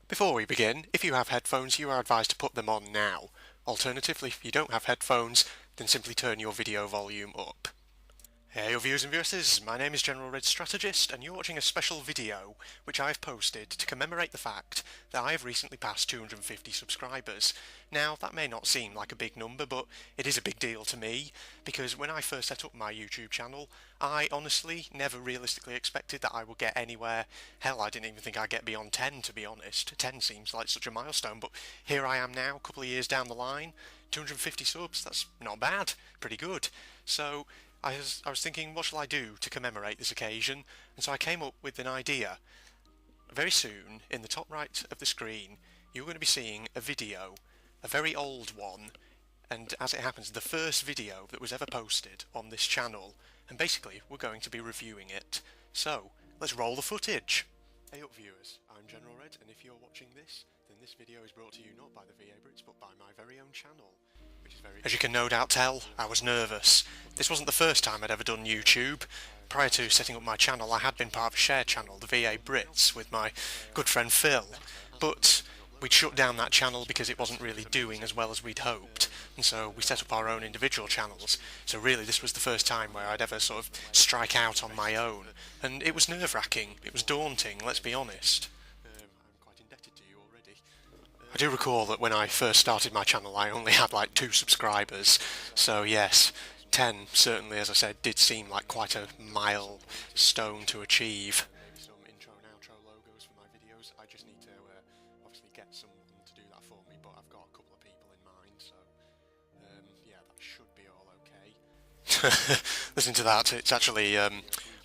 Before we begin, if you have headphones, you are advised to put them on now. Alternatively, if you don't have headphones, then simply turn your video volume up. Hey, your viewers and viewers, my name is General Red Strategist, and you're watching a special video which I've posted to commemorate the fact that I have recently passed 250 subscribers. Now, that may not seem like a big number, but it is a big deal to me, because when I first set up my YouTube channel, I honestly never realistically expected that I would get anywhere. Hell, I didn't even think I'd get beyond 10, to be honest. 10 seems like such a milestone, but here I am now, a couple of years down the line, 250 subs, that's not bad, pretty good. So, I was thinking, what shall I do to commemorate this occasion? And so I came up with an idea. Very soon, in the top right of the screen, you're going to be seeing a video, a very old one, and as it happens, the first video that was ever posted on this channel, and basically we're going to be reviewing it. So, let's roll the footage! Hey up viewers, I'm General Red, and if you're watching this, then this video is brought to you not by the VA Brits, but by my very own channel. As you can no doubt tell, I was nervous. This wasn't the first time I'd ever done YouTube. Prior to setting up my channel, I had been part of a shared channel, the VA Brits, with my good friend Phil. But we'd shut down that channel because it wasn't really doing as well as we'd hoped. And so we set up our own individual channels. So really this was the first time where I'd ever sort of strike out on my own. And it was nerve-wracking. It was daunting, let's be honest. I do recall that when I first started my channel I only had like 2 subscribers, so yes, 10 certainly, as I said, did seem like quite a milestone to achieve. Some intro and outro logos for my videos. I just need to obviously get someone to do that for me, but I've got a couple of people in mind, so yeah, that should be all okay. Listen to that, it's actually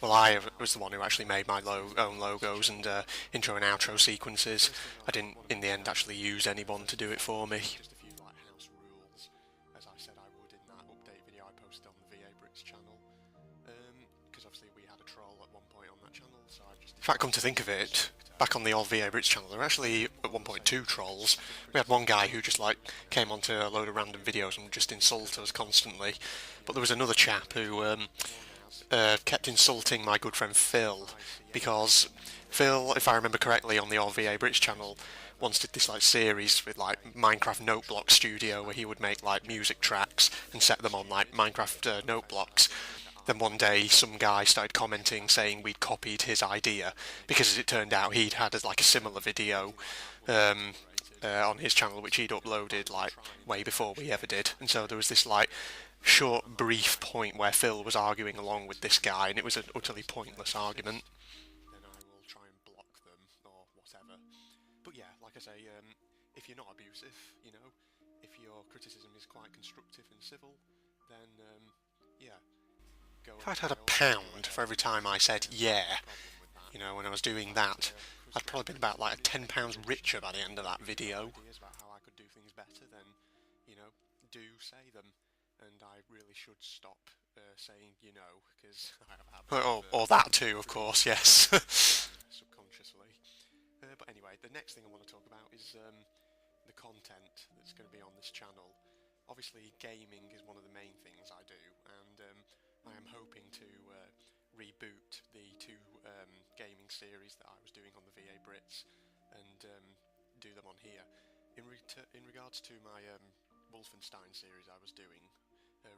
well, I was the one who actually made my own logos and intro and outro sequences. I didn't, in the end, actually use anyone to do it for me. Just a few house rules, as I said I would in that update video I posted on the VA Brits channel. Because obviously we had a troll at one point on that channel, so I just... In fact, come to think of it, back on the old VA Brits channel, there were actually at one point 2 trolls. We had one guy who just like came onto a load of random videos and would just insult us constantly. But there was another chap who kept insulting my good friend Phil, because Phil, if I remember correctly, on the old VA Brits channel, once did this like series with like Minecraft note block studio where he would make like music tracks and set them on like Minecraft note blocks. Then one day some guy started commenting saying we'd copied his idea, because as it turned out he'd had like a similar video on his channel which he'd uploaded like way before we ever did, and so there was this like short brief point where Phil was arguing along with this guy, and it was an utterly pointless argument. Then I will try and block them or whatever. But yeah, like I say, if you're not abusive, you know, if your criticism is quite constructive and civil, then yeah, go. If I'd had £1 for every time I said yeah, you know, when I was doing that, I'd probably been about like £10 richer by the end of that video. Ideas about how I could do things better, then, you know, do say them. And I really should stop saying, you know, because I have... or that too, of course, yes. Subconsciously. But anyway, the next thing I want to talk about is the content that's going to be on this channel. Obviously, gaming is one of the main things I do, and I am hoping to reboot the 2 gaming series that I was doing on the VA Brits and do them on here. In regards to my Wolfenstein series I was doing,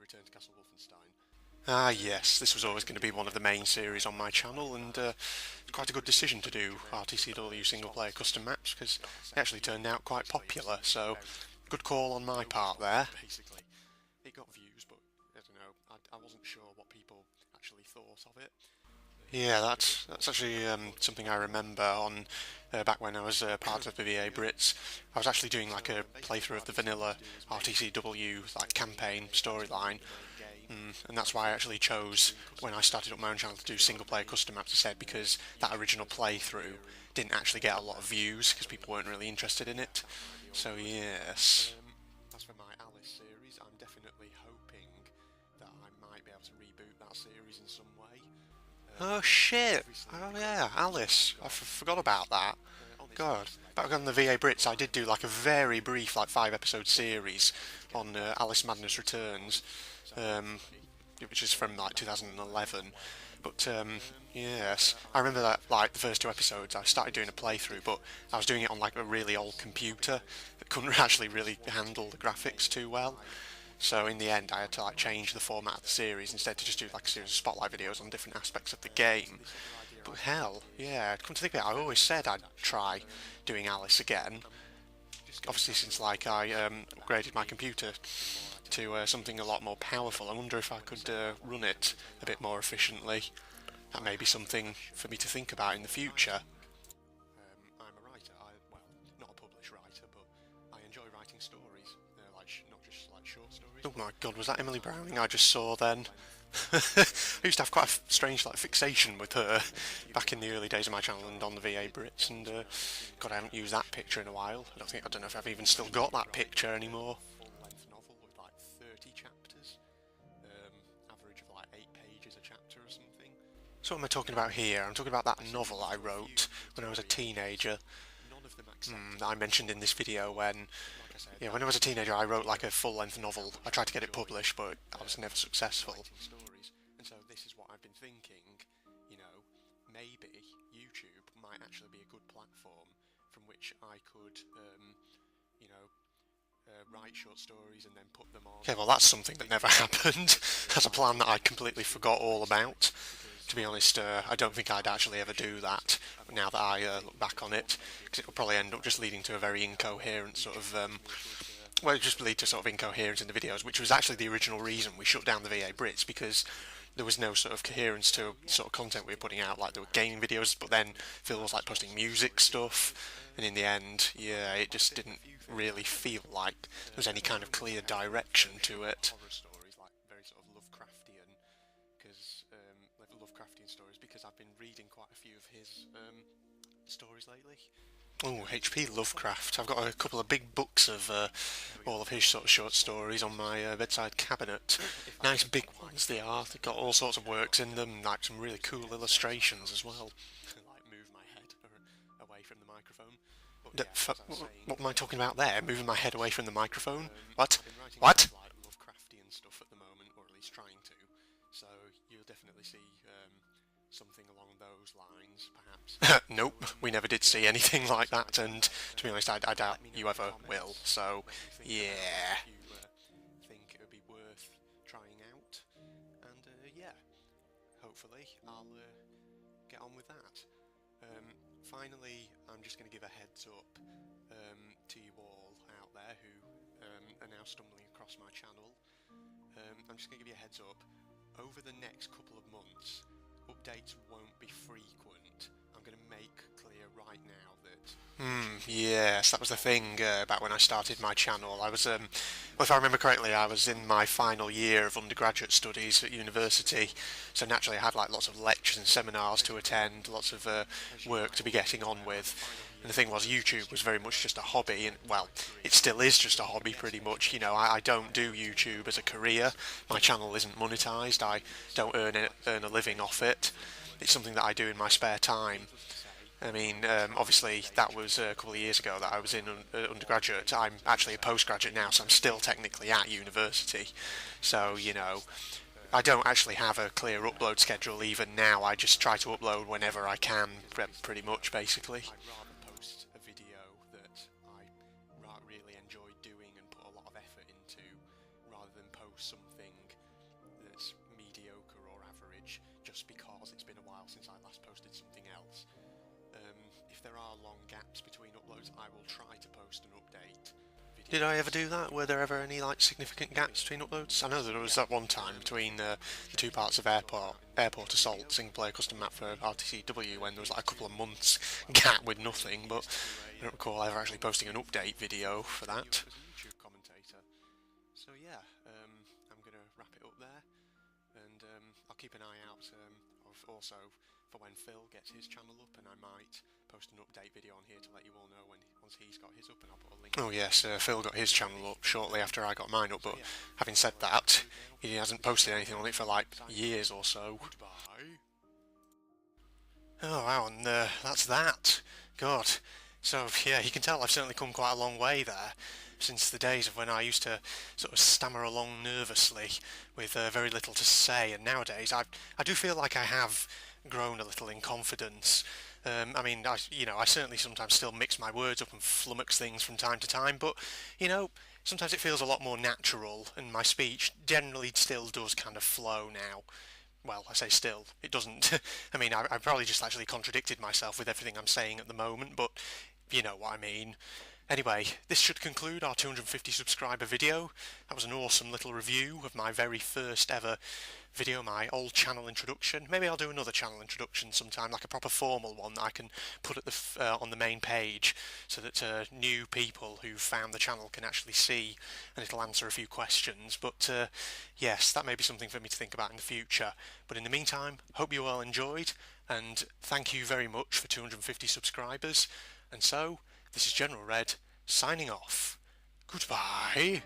Return to Castle Wolfenstein. Ah yes, this was always going to be one of the main series on my channel, and it's quite a good decision to do RTCW single player custom maps, because they actually turned out quite popular, so good call on my part there. Basically, it got views, but I don't know, I wasn't sure what people actually thought of it. Yeah, that's actually something I remember on back when I was part of the VA Brits. I was actually doing like a playthrough of the vanilla RTCW like campaign storyline, and that's why I actually chose when I started up my own channel to do single player custom maps instead, because that original playthrough didn't actually get a lot of views because people weren't really interested in it. So yes. As for my Alice series, I'm definitely hoping that I might be able to reboot that series in some way. Oh shit! Oh yeah, Alice. I forgot about that. God. Back on the VA Brits, I did do like a very brief, like 5-episode series on Alice Madness Returns, which is from like 2011. But yes, I remember that like the first 2 episodes I started doing a playthrough, but I was doing it on like a really old computer that couldn't actually really handle the graphics too well. So in the end, I had to like change the format of the series instead to just do like a series of spotlight videos on different aspects of the game. But hell, yeah, come to think of it, I always said I'd try doing Alice again. Obviously, since like I upgraded my computer to something a lot more powerful, I wonder if I could run it a bit more efficiently. That may be something for me to think about in the future. I'm a writer. Well, not a published writer, but I enjoy writing stories. Not just like short stories. Oh my god, was that Emily Browning I just saw then? I used to have quite a strange like fixation with her back in the early days of my channel and on the VA Brits, and God, I haven't used that picture in a while. I don't know if I've even still got that picture anymore. Full-length novel with like 30 chapters, average of like 8 pages a chapter or something. So what am I talking about here? I'm talking about that novel I wrote when I was a teenager. That I mentioned in this video when I was a teenager I wrote like a full-length novel. I tried to get it published but I was never successful. And so this is what I've been thinking, maybe YouTube might actually be a good platform from which I could, write short stories and then put them on. Okay, well that's something that never happened. That's a plan that I completely forgot all about. To be honest, I don't think I'd actually ever do that now that I look back on it, because it will probably end up just leading to a very incoherent sort of, well, it just lead to sort of incoherence in the videos, which was actually the original reason we shut down the VA Brits, because there was no sort of coherence to sort of content we were putting out. Like there were gaming videos, but then Phil was like posting music stuff, and in the end, yeah, it just didn't really feel like there was any kind of clear direction to it. Very sort of Lovecraftian, because Lovecraftian stories, because I've been reading quite a few of his stories lately. Oh, H.P. Lovecraft. I've got a couple of big books of all of his sort of short stories on my bedside cabinet. Nice big ones they are. They've got all sorts of works in them, like some really cool illustrations as well. Like move my head away from the microphone. What am I talking about there? Moving my head away from the microphone? What? What? Lovecraftian stuff at the moment, or at least trying to. So you'll definitely see something along those lines, perhaps. Nope, we never did see anything like that, and to be honest, I doubt you ever will. So, yeah. Think it would be worth trying out, and yeah, hopefully I'll get on with that. Finally, I'm just going to give a heads up to you all out there who are now stumbling across my channel. I'm just going to give you a heads up. Over the next couple of months, updates won't be frequent. I'm going to make clear right now that... yes, that was the thing back when I started my channel. I was, well, if I remember correctly, I was in my final year of undergraduate studies at university, so naturally I had like lots of lectures and seminars to attend, lots of work to be getting on with. And the thing was, YouTube was very much just a hobby, and well, it still is just a hobby pretty much. I don't do YouTube as a career. My channel isn't monetized. I don't earn a living off it. It's something that I do in my spare time. I mean, obviously that was a couple of years ago that I was in undergraduate. I'm actually a postgraduate now, so I'm still technically at university. So, I don't actually have a clear upload schedule even now. I just try to upload whenever I can, pretty much, basically. I'd rather post a video that I really enjoy doing and put a lot of effort into, rather than post something that's mediocre or average just because it's been a while since I last posted something else. If there are long gaps between uploads, I will try to post an update. Did I ever do that? Were there ever any like significant gaps between uploads? I know that there was that one time between the two parts of Airport Assault single player custom map for RTCW when there was like a couple of months gap with nothing, but I don't recall ever actually posting an update video for that. So yeah, I'm gonna wrap it up there, and I'll keep an eye out also for when Phil gets his channel up, and I might post an update video on here to let you all know once he's got his up, and I'll put a link. Oh yes, Phil got his channel up shortly after I got mine up, but having said that, he hasn't posted anything on it for like years or so. Oh wow, and that's that. God. So yeah, you can tell I've certainly come quite a long way there. since the days of when I used to sort of stammer along nervously with very little to say, and nowadays I do feel like I have grown a little in confidence. I mean, I certainly sometimes still mix my words up and flummox things from time to time, but sometimes it feels a lot more natural, and my speech generally still does kind of flow now. Well, I say still, it doesn't. I mean, I probably just actually contradicted myself with everything I'm saying at the moment, but you know what I mean. Anyway, this should conclude our 250 subscriber video. That was an awesome little review of my very first ever video, my old channel introduction. Maybe I'll do another channel introduction sometime, like a proper formal one that I can put at on the main page, so that new people who found the channel can actually see, and it'll answer a few questions. But yes, that may be something for me to think about in the future. But in the meantime, hope you all enjoyed, and thank you very much for 250 subscribers. And so, this is General Red, signing off. Goodbye.